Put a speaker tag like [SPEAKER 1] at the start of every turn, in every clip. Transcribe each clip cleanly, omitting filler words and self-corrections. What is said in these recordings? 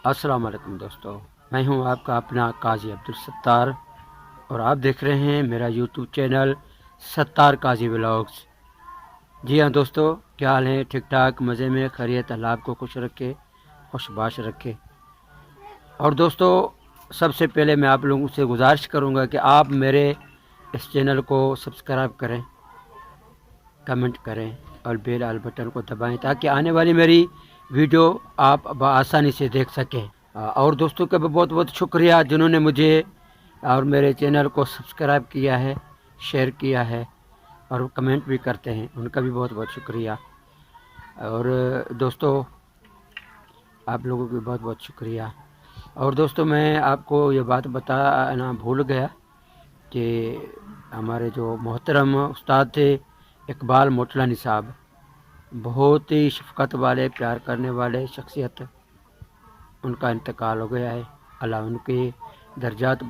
[SPEAKER 1] السلام علیکم دوستو، میں ہوں آپ کا اپنا قاضی عبدالستار اور آپ دیکھ رہے ہیں میرا یوٹیوب چینل ستار قاضی ولاگز۔ جی ہاں دوستو، کیا حال ہے؟ ٹھیک ٹھاک، مزے میں، خیریت؟ اللہ آپ کو خوش رکھے، خوش باش رکھے۔ اور دوستو، سب سے پہلے میں آپ لوگوں سے گزارش کروں گا کہ آپ میرے اس چینل کو سبسکرائب کریں، کمنٹ کریں اور بیل آل بٹن کو دبائیں تاکہ آنے والی میری ویڈیو آپ بآسانی سے دیکھ سکیں۔ اور دوستوں کا بھی بہت بہت شکریہ جنہوں نے مجھے اور میرے چینل کو سبسکرائب کیا ہے، شیئر کیا ہے اور کمنٹ بھی کرتے ہیں، ان کا بھی بہت بہت شکریہ۔ اور دوستو، آپ لوگوں کی بہت بہت شکریہ۔ اور دوستو، میں آپ کو یہ بات بتانا بھول گیا کہ ہمارے جو محترم استاد تھے اقبال موٹلانی صاحب، بہت ہی شفقت والے، پیار کرنے والے شخصیت، ان کا انتقال ہو گیا ہے۔ اللہ ان کے درجات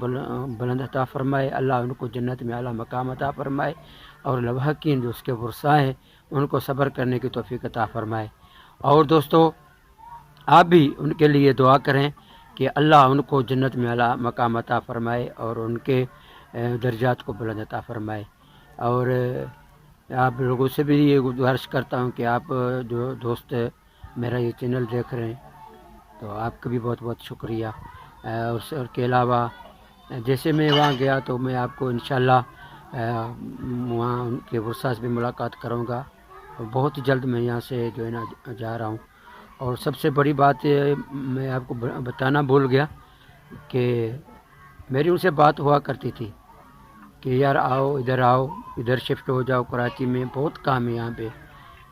[SPEAKER 1] بلند عطا فرمائے، اللہ ان کو جنت میں اعلیٰ مقام عطا فرمائے، اور لواحقین جو اس کے ورثاء ہیں ان کو صبر کرنے کی توفیق عطا فرمائے۔ اور دوستو، آپ بھی ان کے لیے دعا کریں کہ اللہ ان کو جنت میں اعلیٰ مقام عطا فرمائے اور ان کے درجات کو بلند عطا فرمائے۔ اور آپ لوگوں سے بھی یہ گزارش کرتا ہوں کہ آپ جو دوست میرا یہ چینل دیکھ رہے ہیں تو آپ کا بھی بہت بہت شکریہ۔ اس کے علاوہ جیسے میں وہاں گیا تو میں آپ کو انشاءاللہ وہاں ان کے ورثاء سے بھی ملاقات کروں گا، اور بہت جلد میں یہاں سے جو ہے نا جا رہا ہوں۔ اور سب سے بڑی بات میں آپ کو بتانا بھول گیا کہ میری ان سے بات ہوا کرتی تھی کہ یار آؤ، ادھر شفٹ ہو جاؤ، کراچی میں بہت کام ہے،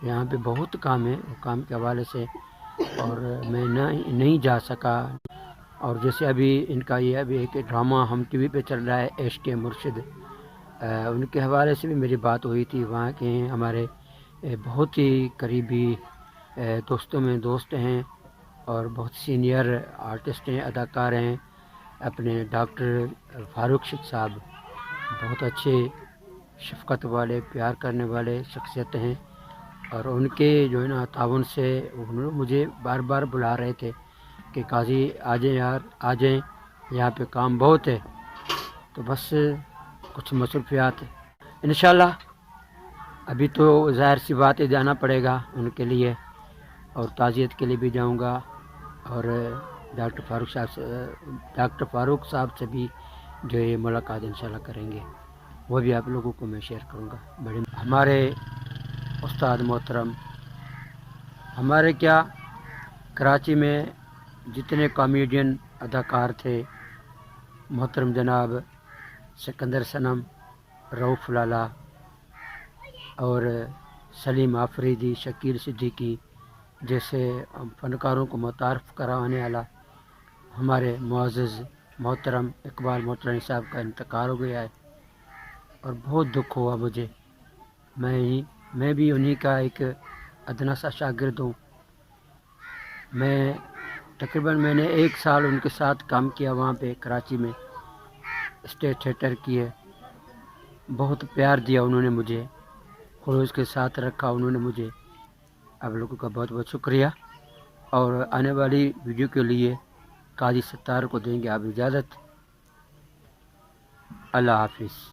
[SPEAKER 1] یہاں پہ بہت کام ہے، کام کے حوالے سے، اور میں نہیں جا سکا۔ اور جیسے ابھی ان کا یہ ابھی ایک ڈرامہ ہم ٹی وی پہ چل رہا ہے، ایش کے مرشد، ان کے حوالے سے بھی میری بات ہوئی تھی۔ وہاں کے ہمارے بہت ہی قریبی دوستوں میں دوست ہیں اور بہت سینئر آرٹسٹ ہیں، اداکار ہیں، اپنے ڈاکٹر فاروق شیخ صاحب، بہت اچھے شفقت والے، پیار کرنے والے شخصیت ہیں، اور ان کے جو ہے نا تعاون سے انہوں نے مجھے بار بار بلا رہے تھے کہ قاضی آ جائیں یار، آ جائیں، یہاں پہ کام بہت ہے۔ تو بس کچھ مصروفیات انشاءاللہ، ابھی تو ظاہر سی بات ہے جانا پڑے گا ان کے لیے، اور تعزیت کے لیے بھی جاؤں گا، اور ڈاکٹر فاروق صاحب سے بھی جو یہ ملاقات انشاءاللہ کریں گے، وہ بھی آپ لوگوں کو میں شیئر کروں گا۔ ہمارے استاد محترم، ہمارے کیا کراچی میں جتنے کامیڈین اداکار تھے، محترم جناب سکندر صنم، رؤف لالا اور سلیم آفریدی، شکیل صدیقی جیسے فنکاروں کو متعارف کرانے والا ہمارے معزز محترم اقبال موٹلانی صاحب کا انتقال ہو گیا ہے، اور بہت دکھ ہوا مجھے۔ میں بھی انہی کا ایک ادنا سا شاگرد ہوں۔ میں نے 1 سال ان کے ساتھ کام کیا وہاں پہ کراچی میں، اسٹیج تھیٹر کیے، بہت پیار دیا انہوں نے مجھے، خلوص کے ساتھ رکھا انہوں نے مجھے۔ آپ لوگوں کا بہت بہت شکریہ۔ اور آنے والی ویڈیو کے لیے قاضی ستار کو دیں گے آپ اجازت۔ اللہ حافظ۔